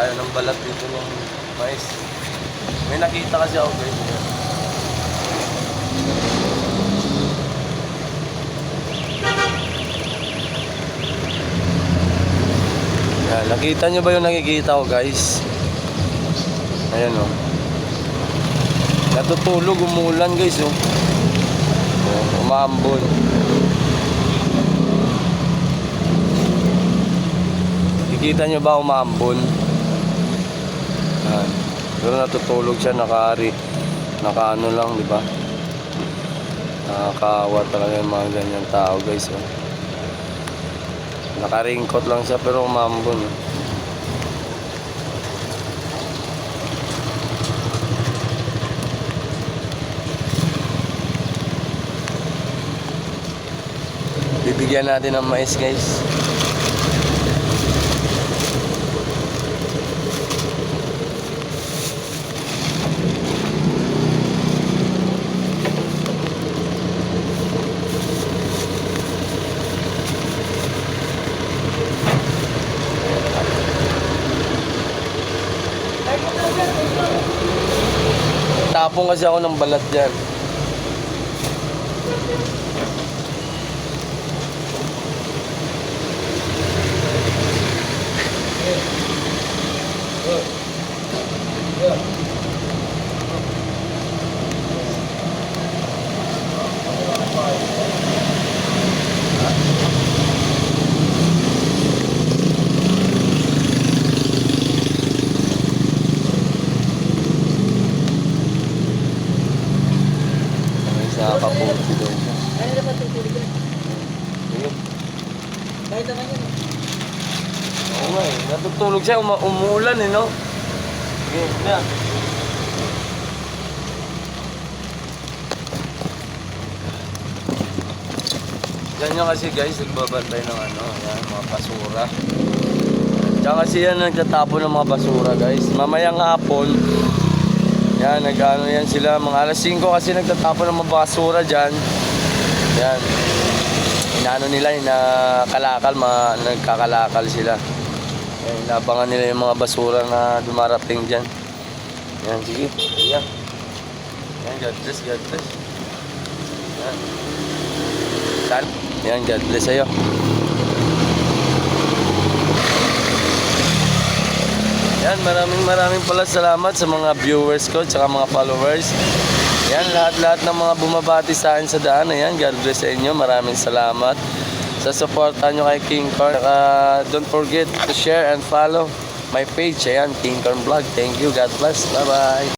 tayo ng balat dito ng mais. May nakita kasi ako guys. Yan, nakita nyo ba yung nakikita ko guys? Ayan o. Natutulog, umulan guys o. Umambon. Nakikita nyo ba umambon? Yan. Pero natutulog siya, nakaano lang, di ba? Nakakawa talaga yung mga ganyan tao guys o. Nakaringkot lang siya pero umambon. Bibigyan natin ng mais guys. Tapong kasi ako ng balat dyan. Nakaputi doon siya. Ano dapat tutulog yan? Ayun. Kahit naman yun. Oo nga eh. Natutulog siya. Umuulan eh no? Sige, na. Ganyan kasi guys, nagbabantay ng ano, yan, mga basura. Diyan kasi yan nagtatapon ng mga basura guys. Mamayang hapon, yan, nag-ano yan sila, mga alas 5 kasi nagtatapon ng mga basura dyan. Yan. Inaano nila, inakalakal, nagkakalakal sila. Yan, inabangan nila yung mga basura na dumarating dyan. Yan, sige. Yan. Yan, God bless, God bless. Yan. Yan, God bless sa'yo. Yan, maraming pala salamat sa mga viewers ko tsaka mga followers. Yan, lahat ng mga bumabati sa akin sa daan. Ayan, God bless sa inyo. Maraming salamat sa suporta nyo kay King Corn. Don't forget to share and follow my page. Ayan, King Corn Vlog. Thank you. God bless. Bye-bye.